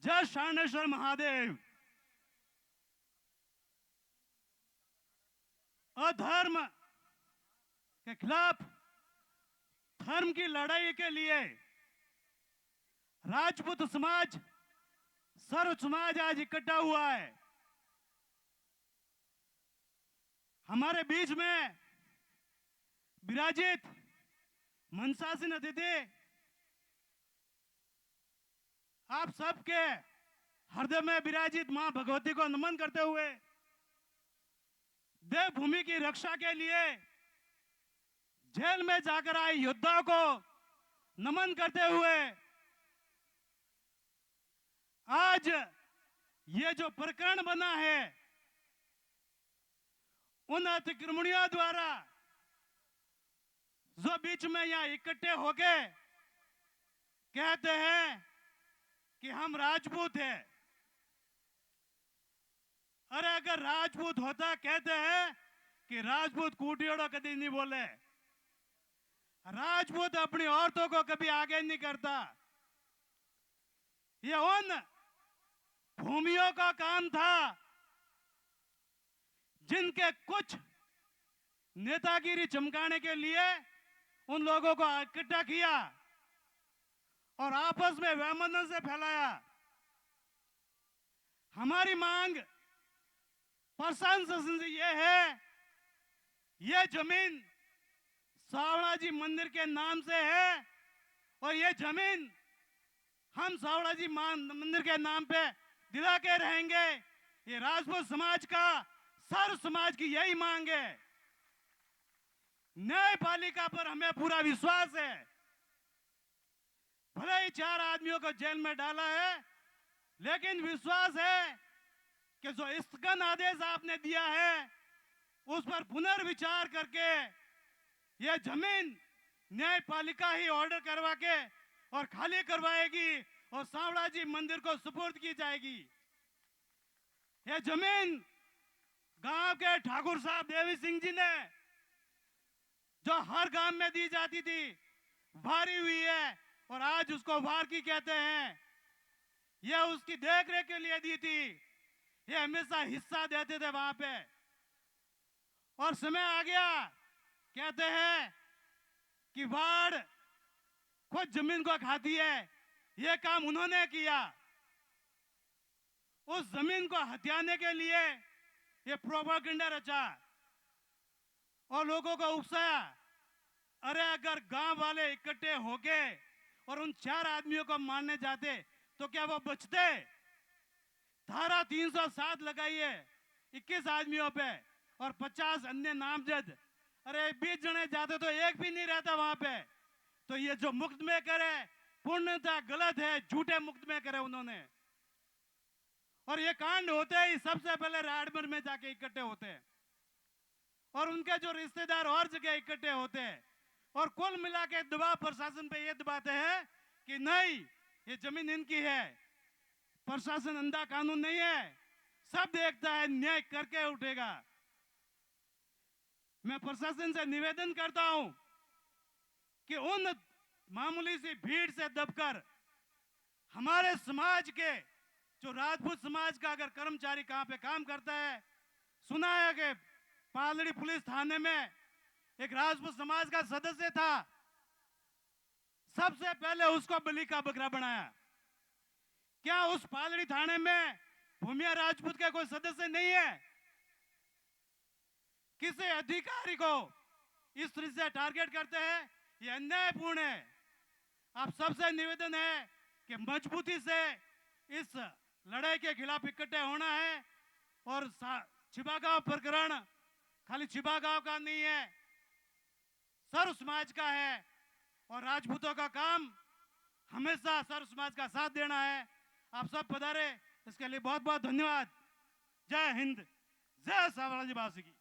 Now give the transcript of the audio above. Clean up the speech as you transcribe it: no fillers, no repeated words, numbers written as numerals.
जय शानेश्वर महादेव। अधर्म के खिलाफ धर्म की लड़ाई के लिए राजपूत समाज, सर्व समाज आज इकट्ठा हुआ है। हमारे बीच में विराजित मनसासीन अतिथि आप सबके हृदय में विराजित मां भगवती को नमन करते हुए देवभूमि की रक्षा के लिए जेल में जाकर आए योद्धाओं को नमन करते हुए आज ये जो प्रकरण बना है उन अतिक्रमणियों द्वारा जो बीच में यहां इकट्ठे होके कहते हैं कि हम राजपूत हैं। अरे अगर राजपूत होता, कहते हैं कि राजपूत कूटियोड़ो कभी नहीं बोले, राजपूत अपनी औरतों को कभी आगे नहीं करता। ये उन भूमियों का काम था जिनके कुछ नेतागिरी चमकाने के लिए उन लोगों को इकट्ठा किया और आपस में वैमनस्य से फैलाया। हमारी मांग प्रशासन से यह है, यह जमीन सावड़ा जी मंदिर के नाम से है और यह जमीन हम सावड़ा जी मंदिर के नाम पे दिला के रहेंगे। ये राजपूत समाज का, सर्व समाज की यही मांग है। न्यायपालिका पर हमें पूरा विश्वास है। भले ही 4 आदमियों को जेल में डाला है, लेकिन विश्वास है कि जो स्थगन आदेश आपने दिया है उस पर पुनर्विचार करके यह जमीन न्यायपालिका ही ऑर्डर करवा के और खाली करवाएगी और सावड़ा जी मंदिर को सुपुर्द की जाएगी। यह जमीन गांव के ठाकुर साहब देवी सिंह जी ने, जो हर गांव में दी जाती थी, भारी हुई है और आज उसको वारकी कहते हैं। यह उसकी देखरेख के लिए दी थी। ये हमेशा हिस्सा देते थे वहां पे और समय आ गया, कहते हैं कि बाढ़ खुद जमीन को खाती है। यह काम उन्होंने किया। उस जमीन को हथियाने के लिए ये प्रोपेगेंडा रचा और लोगों को उकसाया। अरे अगर गांव वाले इकट्ठे हो गए और उन 4 आदमियों को मारने जाते तो क्या वो बचते? धारा 307 लगाई है 21 आदमियों पे और 50 अन्य नामजद। अरे 20 जने जाते तो एक भी नहीं रहता वहां पे। तो ये जो मुक्त में करे पूर्णतः गलत है, झूठे मुक्त में करे उन्होंने। और ये कांड होते ही सबसे पहले राजमहल में जाके इकट्ठे होते हैं और उनके जो रिश्तेदार और जगह इकट्ठे होते हैं और कुल मिला के दबाव प्रशासन पे ये दबाते हैं कि नहीं, ये जमीन इनकी है। प्रशासन अंधा कानून नहीं है, सब देखता है, न्याय करके उठेगा। मैं प्रशासन से निवेदन करता हूं कि उन मामूली सी भीड़ से दबकर हमारे समाज के, जो राजपूत समाज का अगर कर्मचारी कहां पे काम करता है, सुना है कि पालड़ी पुलिस थाने में एक राजपूत समाज का सदस्य था, सबसे पहले उसको बलि का बकरा बनाया। क्या उस पालड़ी थाने में भूमिया राजपूत के कोई सदस्य नहीं है? किसी अधिकारी को इस तरह से टारगेट करते हैं, ये अन्यायपूर्ण है। आप सबसे निवेदन है कि मजबूती से इस लड़ाई के खिलाफ इकट्ठे होना है और छिबागांव प्रकरण खाली छिबागांव का नहीं है, सर्व समाज का है और राजपूतों का काम हमेशा सर्व समाज का साथ देना है। आप सब पधारे, इसके लिए बहुत बहुत धन्यवाद। जय हिंद, जय सावड़ा जी बासी की।